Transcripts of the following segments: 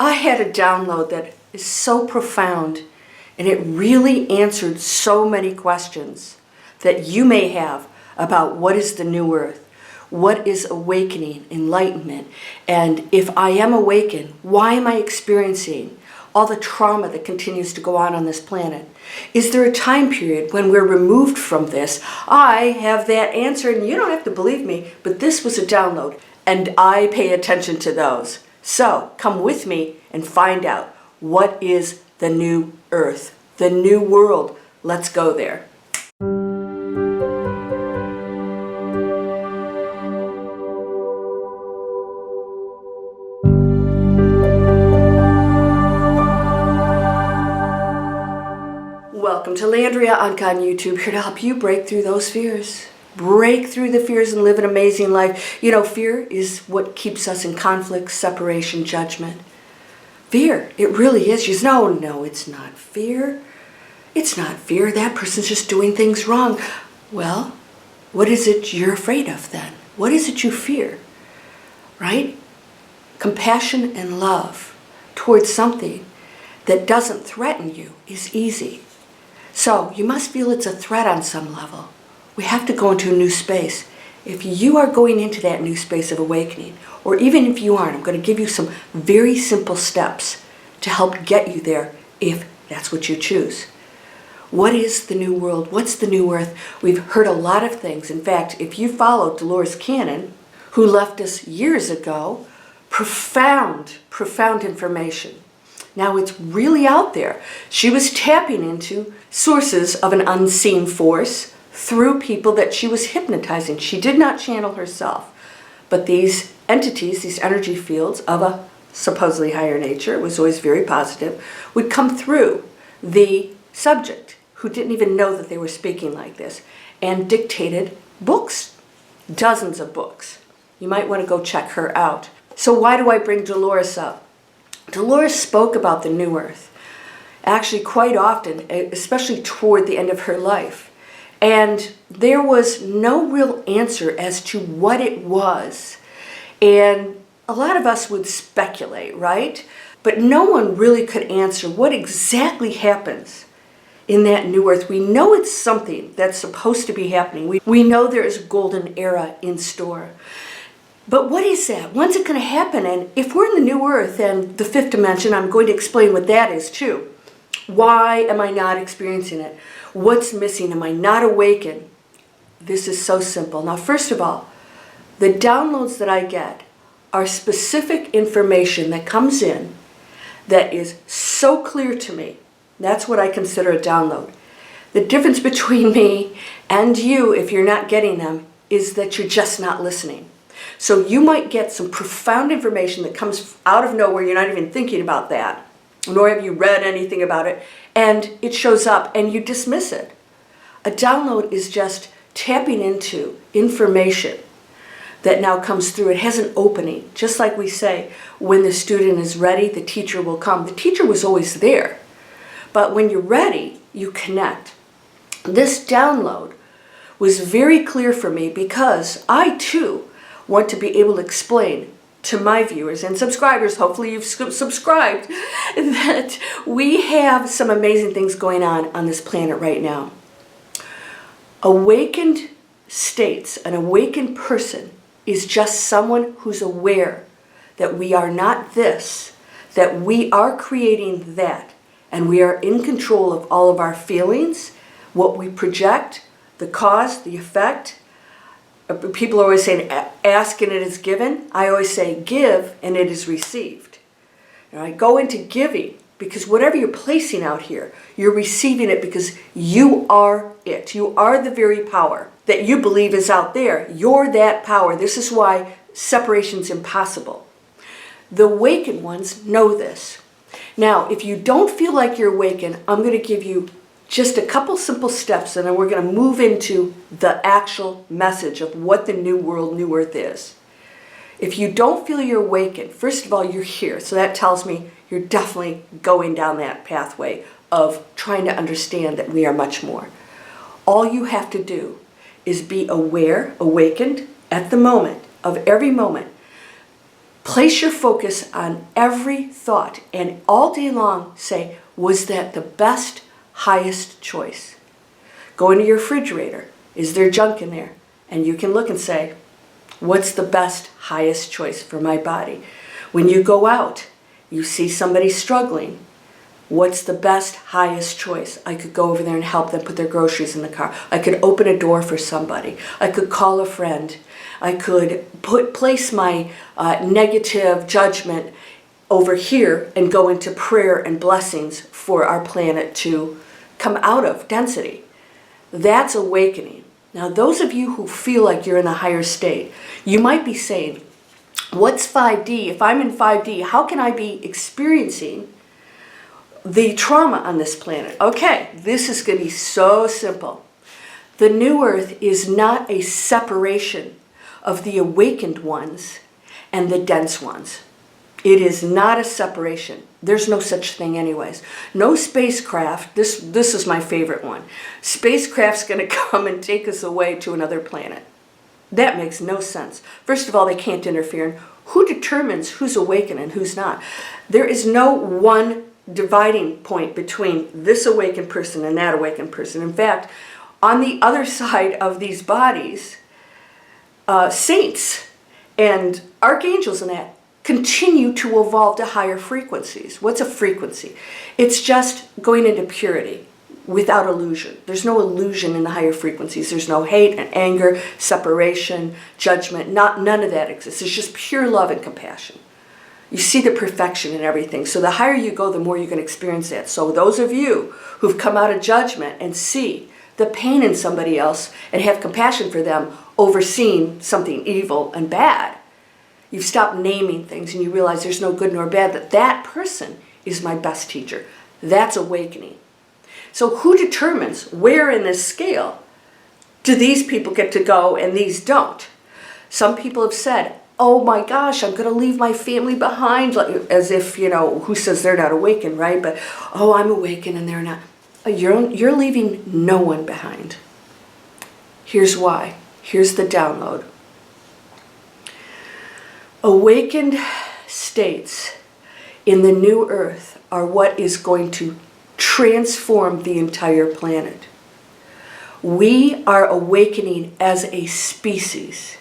I had a download that is so profound, and it really answered so many questions that you may have about what is the new earth, what is awakening, enlightenment, and if I am awakened, why am I experiencing all the trauma that continues to go on this planet? Is there a time period when we're removed from this? I have that answer, and you don't have to believe me, but this was a download, and I pay attention to those. So come with me and find out what is the new earth, the new world. Let's go there. Welcome to Landria Onkka on YouTube, here to help you break through those fears. Break through the fears and live an amazing life. You know, fear is what keeps us in conflict, separation, judgment. Fear, it really is. You say, no, it's not fear. It's not fear. That person's just doing things wrong. Well, what is it you're afraid of then? What is it you fear? Right? Compassion and love towards something that doesn't threaten you is easy. So you must feel it's a threat on some level. We have to go into a new space. If you are going into that new space of awakening, or even if you aren't, I'm going to give you some very simple steps to help get you there if that's what you choose. What is the new world? What's the new earth? We've heard a lot of things. In fact, if you follow Dolores Cannon, who left us years ago, profound information. Now it's really out there. She was tapping into sources of an unseen force through people that she was hypnotizing. She did not channel herself, but these entities, these energy fields of a supposedly higher nature, it was always very positive, would come through the subject who didn't even know that they were speaking like this and dictated books, dozens of books. You might want to go check her out. So why do I bring Dolores up? Dolores spoke about the new earth, actually quite often, especially toward the end of her life. And there was no real answer as to what it was. And a lot of us would speculate, right? But no one really could answer what exactly happens in that new earth. We know it's something that's supposed to be happening. We know there is a golden era in store. But what is that? When's it going to happen? And if we're in the new earth and the fifth dimension, I'm going to explain what that is too. Why am I not experiencing it? What's missing? Am I not awakened? This is so simple. Now, first of all, the downloads that I get are specific information that comes in that is so clear to me. That's what I consider a download. The difference between me and you, if you're not getting them, is that you're just not listening. So you might get some profound information that comes out of nowhere. You're not even thinking about that, nor have you read anything about it, and it shows up and you dismiss it. A download is just tapping into information that now comes through. It has an opening. Just like we say, when the student is ready, the teacher will come. The teacher was always there. But when you're ready, you connect. This download was very clear for me because I too want to be able to explain to my viewers and subscribers, hopefully you've subscribed, that we have some amazing things going on this planet right now. Awakened states, an awakened person is just someone who's aware that we are not this, that we are creating that, and we are in control of all of our feelings, what we project, the cause, the effect. People are always saying, ask and it is given. I always say, give and it is received. And I go into giving because whatever you're placing out here, you're receiving it because you are it. You are the very power that you believe is out there. You're that power. This is why separation's impossible. The awakened ones know this. Now, if you don't feel like you're awakened, I'm going to give you just a couple simple steps, and then we're going to move into the actual message of what the new world, new earth is. If you don't feel you're awakened, first of all, you're here. So that tells me you're definitely going down that pathway of trying to understand that we are much more. All you have to do is be aware, awakened at the moment, of every moment. Place your focus on every thought and all day long say, was that the best, highest choice? Go into your refrigerator. Is there junk in there? And you can look and say, what's the best, highest choice for my body? When you go out, you see somebody struggling. What's the best, highest choice? I could go over there and help them put their groceries in the car. I could open a door for somebody. I could call a friend. I could place my negative judgment over here and go into prayer and blessings for our planet to come out of density. That's awakening. Now, those of you who feel like you're in a higher state, you might be saying, what's 5D? If I'm in 5D, how can I be experiencing the trauma on this planet? Okay, this is going to be so simple. The new earth is not a separation of the awakened ones and the dense ones. It is not a separation. There's no such thing anyways. No spacecraft, this is my favorite one. Spacecraft's going to come and take us away to another planet. That makes no sense. First of all, they can't interfere. Who determines who's awakened and who's not? There is no one dividing point between this awakened person and that awakened person. In fact, on the other side of these bodies, saints and archangels and that continue to evolve to higher frequencies. What's a frequency? It's just going into purity without illusion. There's no illusion in the higher frequencies. There's no hate and anger, separation, judgment. None of that exists. It's just pure love and compassion. You see the perfection in everything. So the higher you go, the more you can experience that. So those of you who've come out of judgment and see the pain in somebody else and have compassion for them overseeing something evil and bad, you've stopped naming things and you realize there's no good nor bad, that person is my best teacher. That's awakening. So who determines where in this scale do these people get to go and these don't? Some people have said, oh my gosh, I'm going to leave my family behind, as if, who says they're not awakened, right? But, oh, I'm awakened and they're not. You're leaving no one behind. Here's why. Here's the download. Awakened states in the new earth are what is going to transform the entire planet. We are awakening as a species.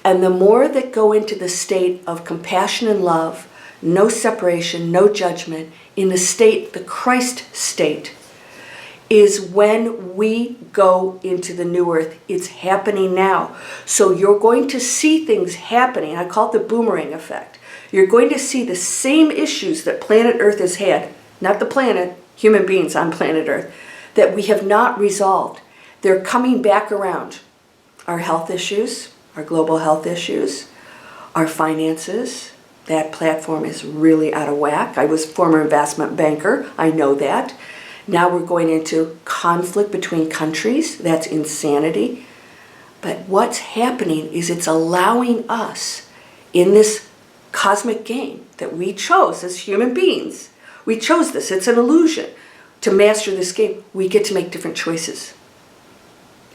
And the more that go into the state of compassion and love, no separation, no judgment, in the state, the Christ state, is when we go into the new earth. It's happening now. So you're going to see things happening. I call it the boomerang effect. You're going to see the same issues that planet Earth has had, not the planet, human beings on planet Earth, that we have not resolved. They're coming back around. Our health issues, our global health issues, our finances. That platform is really out of whack. I was a former investment banker. I know that. Now we're going into conflict between countries. That's insanity. But what's happening is it's allowing us in this cosmic game that we chose as human beings. We chose this. It's an illusion. To master this game, we get to make different choices.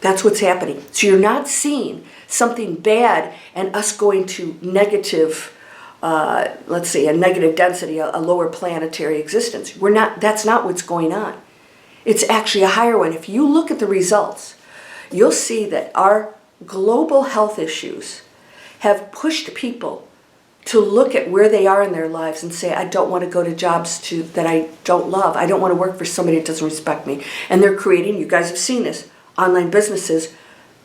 That's what's happening. So you're not seeing something bad and us going to negative, let's say a negative density, a lower planetary existence. That's not what's going on. It's actually a higher one. If you look at the results, you'll see that our global health issues have pushed people to look at where they are in their lives and say, I don't want to go to jobs that I don't love. I don't want to work for somebody that doesn't respect me. And they're creating, you guys have seen this, online businesses,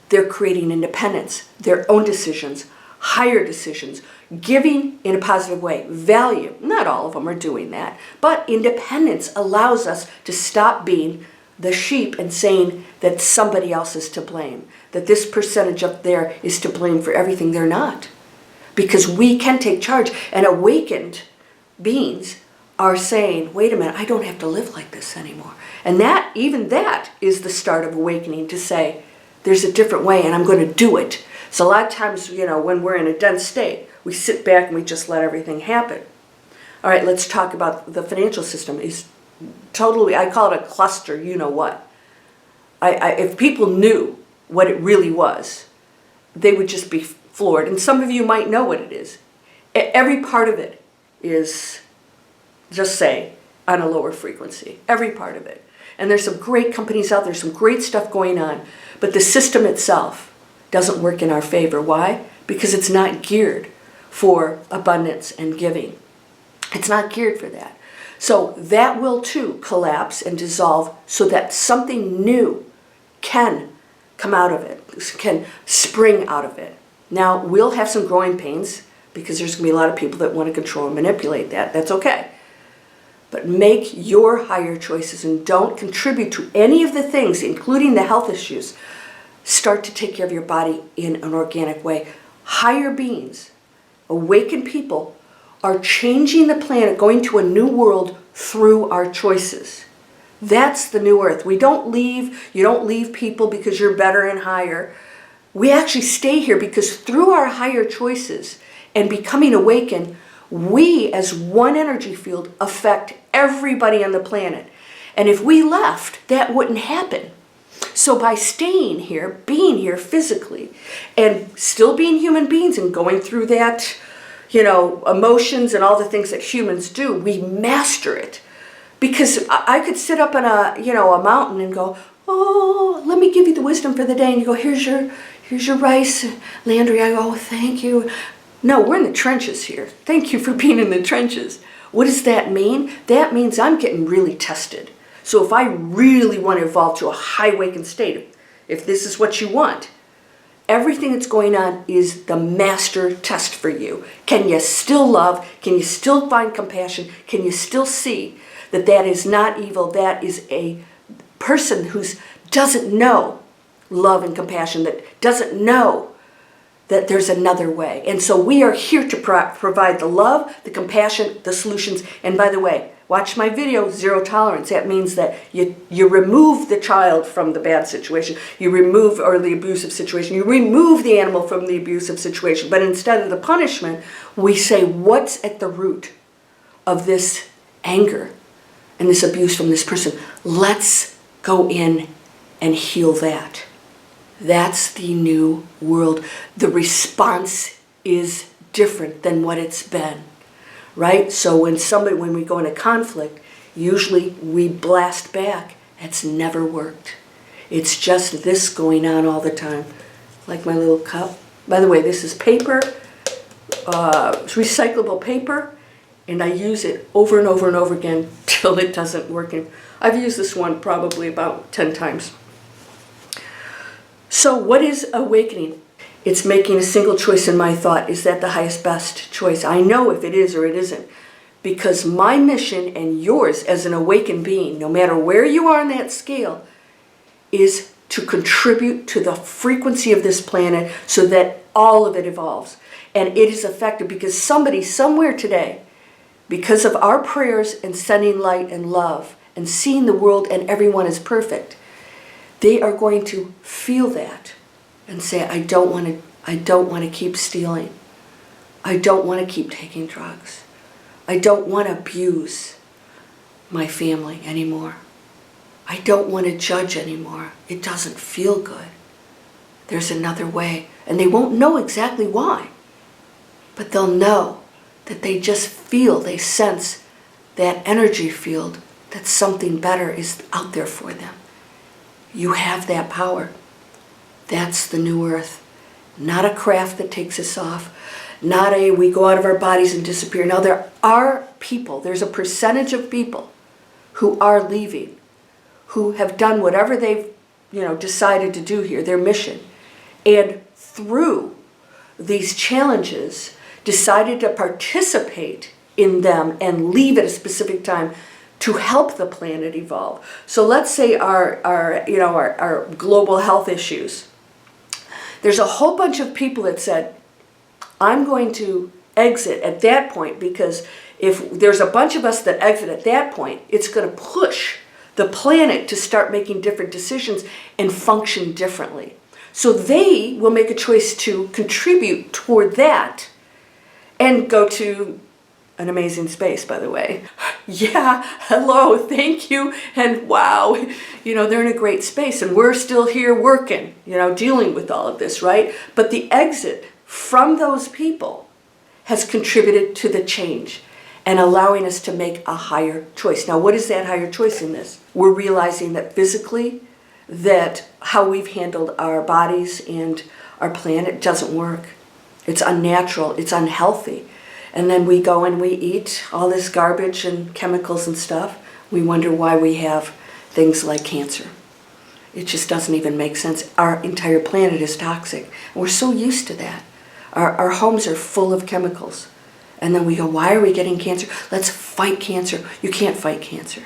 they're creating independence, their own decisions, higher decisions, giving in a positive way, value. Not all of them are doing that, but independence allows us to stop being the sheep and saying that somebody else is to blame, that this percentage up there is to blame for everything. They're not, because we can take charge. And awakened beings are saying, wait a minute, I don't have to live like this anymore. And even that is the start of awakening, to say, there's a different way and I'm going to do it. So a lot of times, when we're in a dense state, we sit back and we just let everything happen. All right, let's talk about the financial system. Is totally, I call it a cluster, you know what. If people knew what it really was, they would just be floored. And some of you might know what it is. Every part of it is, just say, on a lower frequency. Every part of it. And there's some great companies out there, some great stuff going on. But the system itself doesn't work in our favor. Why? Because it's not geared for abundance and giving. It's not geared for that. So that will too collapse and dissolve so that something new can come out of it, can spring out of it. Now, we'll have some growing pains because there's going to be a lot of people that want to control and manipulate that. That's okay. But make your higher choices and don't contribute to any of the things, including the health issues. Start to take care of your body in an organic way. Higher beings, awakened people, are changing the planet, going to a new world through our choices. That's the new earth. You don't leave people because you're better and higher. We actually stay here because through our higher choices and becoming awakened, we as one energy field affect everybody on the planet. And if we left, that wouldn't happen. So by staying here, being here physically, and still being human beings and going through that, emotions and all the things that humans do, we master it. Because I could sit up on a mountain and go, oh, let me give you the wisdom for the day. And you go, here's your rice, Landria. I go, oh, thank you. No, we're in the trenches here. Thank you for being in the trenches. What does that mean? That means I'm getting really tested. So if I really want to evolve to a high awakened state, if this is what you want, everything that's going on is the master test for you. Can you still love? Can you still find compassion? Can you still see that that is not evil? That is a person who doesn't know love and compassion, that doesn't know that there's another way. And so we are here to provide the love, the compassion, the solutions. And by the way, watch my video, Zero Tolerance. That means that you remove the child from the bad situation. You remove, or the abusive situation. You remove the animal from the abusive situation. But instead of the punishment, we say, what's at the root of this anger and this abuse from this person? Let's go in and heal that. That's the new world. The response is different than what it's been, right? So when we go into conflict, usually we blast back. It's never worked. It's just this going on all the time. Like my little cup. By the way, this is paper, it's recyclable paper, and I use it over and over and over again till it doesn't work. And I've used this one probably about 10 times. So what is awakening? It's making a single choice in my thought. Is that the highest best choice? I know if it is or it isn't. Because my mission and yours as an awakened being, no matter where you are on that scale, is to contribute to the frequency of this planet so that all of it evolves. And it is effective because somebody somewhere today, because of our prayers and sending light and love and seeing the world and everyone as perfect, they are going to feel that and say, I don't want to keep stealing. I don't want to keep taking drugs. I don't want to abuse my family anymore. I don't want to judge anymore. It doesn't feel good. There's another way. And they won't know exactly why. But they'll know that they just feel, they sense that energy field, that something better is out there for them. You have that power. That's the new earth. Not a craft that takes us off. Not a we go out of our bodies and disappear. Now there are people, there's a percentage of people who are leaving, who have done whatever they've decided to do here, their mission. And through these challenges, decided to participate in them and leave at a specific time to help the planet evolve. So let's say our global health issues. There's a whole bunch of people that said, I'm going to exit at that point, because if there's a bunch of us that exit at that point, it's going to push the planet to start making different decisions and function differently. So they will make a choice to contribute toward that and go to an amazing space, by the way. Yeah, hello, thank you, and wow. They're in a great space, and we're still here working, dealing with all of this, right? But the exit from those people has contributed to the change and allowing us to make a higher choice. Now, what is that higher choice in this? We're realizing that physically, that how we've handled our bodies and our planet doesn't work. It's unnatural, it's unhealthy. And then we go and we eat all this garbage and chemicals and stuff. We wonder why we have things like cancer. It just doesn't even make sense. Our entire planet is toxic. And we're so used to that. Our homes are full of chemicals. And then we go, why are we getting cancer? Let's fight cancer. You can't fight cancer.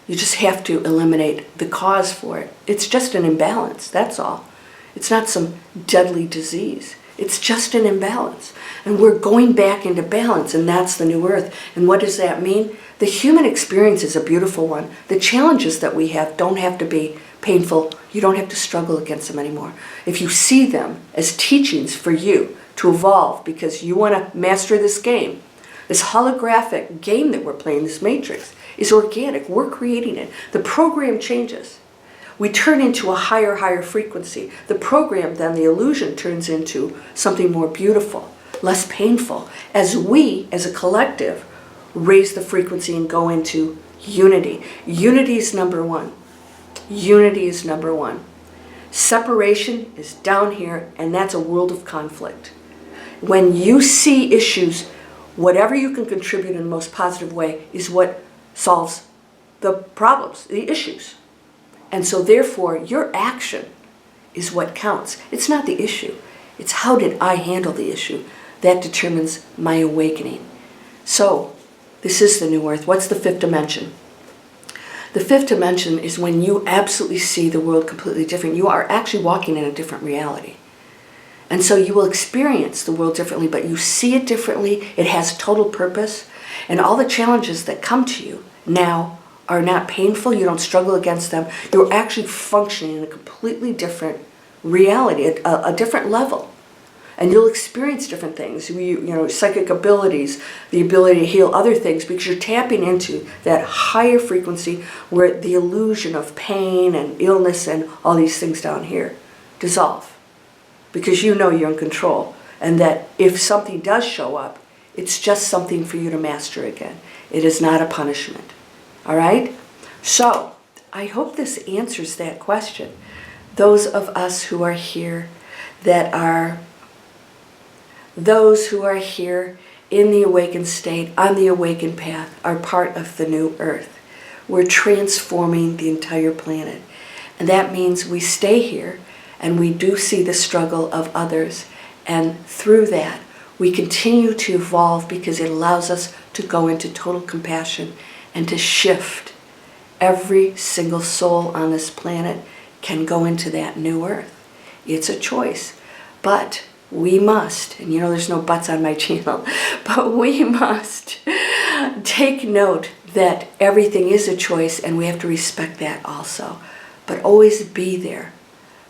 You just have to eliminate the cause for it. It's just an imbalance, that's all. It's not some deadly disease. It's just an imbalance. And we're going back into balance, and that's the new earth. And what does that mean? The human experience is a beautiful one. The challenges that we have don't have to be painful. You don't have to struggle against them anymore. If you see them as teachings for you to evolve because you want to master this game, this holographic game that we're playing, this matrix, is organic. We're creating it. The program changes. We turn into a higher frequency. The program, then the illusion, turns into something more beautiful, less painful, as we, as a collective, raise the frequency and go into unity. Unity is number one. Unity is number one. Separation is down here, and that's a world of conflict. When you see issues, whatever you can contribute in the most positive way is what solves the problems, the issues. And so therefore, your action is what counts. It's not the issue. It's how did I handle the issue. That determines my awakening. So, this is the new earth. What's the fifth dimension? The fifth dimension is when you absolutely see the world completely different. You are actually walking in a different reality. And so you will experience the world differently, but you see it differently. It has total purpose. And all the challenges that come to you now are not painful. You don't struggle against them. You're actually functioning in a completely different reality, a different level. And you'll experience different things, you know, psychic abilities, the ability to heal other things, because you're tapping into that higher frequency where the illusion of pain and illness and all these things down here dissolve. Because you know you're in control, and that if something does show up, it's just something for you to master again. It is not a punishment. All right? So, I hope this answers that question. Those of us who are here those who are here in the awakened state, on the awakened path, are part of the new earth. We're transforming the entire planet. And that means we stay here and we do see the struggle of others. And through that, we continue to evolve because it allows us to go into total compassion and to shift. Every single soul on this planet can go into that new earth. It's a choice. But we must, and you know there's no buts on my channel, but we must take note that everything is a choice and we have to respect that also. But always be there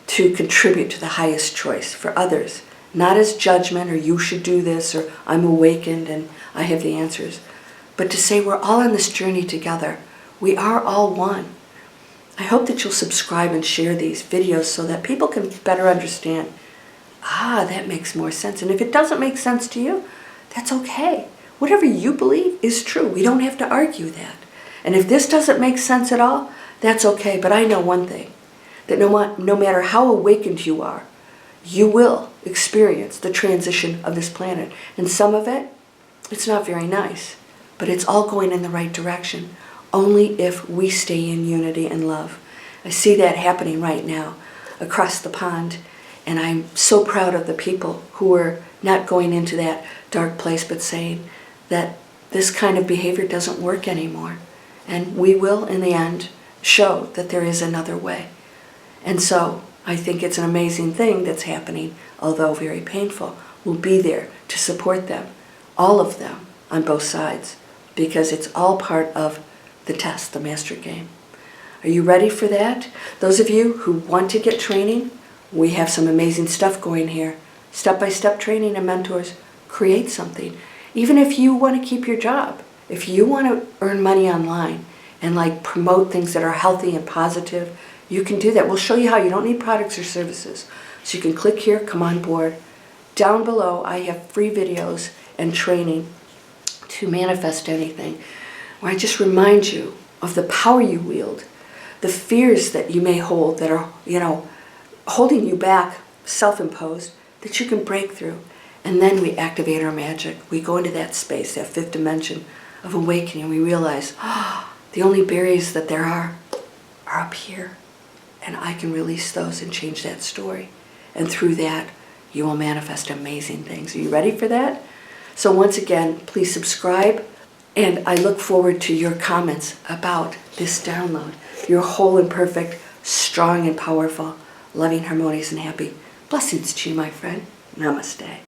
to contribute to the highest choice for others. Not as judgment or you should do this or I'm awakened and I have the answers. But to say we're all on this journey together. We are all one. I hope that you'll subscribe and share these videos so that people can better understand. That makes more sense. And if it doesn't make sense to you, that's okay. Whatever you believe is true. We don't have to argue that. And if this doesn't make sense at all, that's okay. But I know one thing, that no matter how awakened you are, you will experience the transition of this planet. And some of it, it's not very nice, but it's all going in the right direction, only if we stay in unity and love. I see that happening right now across the pond. And I'm so proud of the people who are not going into that dark place, but saying that this kind of behavior doesn't work anymore. And we will, in the end, show that there is another way. And so I think it's an amazing thing that's happening, although very painful. We'll be there to support them, all of them, on both sides, because it's all part of the test, the master game. Are you ready for that? Those of you who want to get training, we have some amazing stuff going here. Step-by-step training and mentors. Create something. Even if you want to keep your job, if you want to earn money online and like promote things that are healthy and positive, you can do that. We'll show you how. You don't need products or services. So you can click here, come on board. Down below, I have free videos and training to manifest anything, where I just remind you of the power you wield, the fears that you may hold that are, holding you back, self-imposed, that you can break through. And then we activate our magic. We go into that space, that fifth dimension of awakening. We realize, the only barriers that there are up here. And I can release those and change that story. And through that, you will manifest amazing things. Are you ready for that? So once again, please subscribe. And I look forward to your comments about this download. You're whole and perfect, strong and powerful, loving, harmonious, and happy. Blessings to you, my friend. Namaste.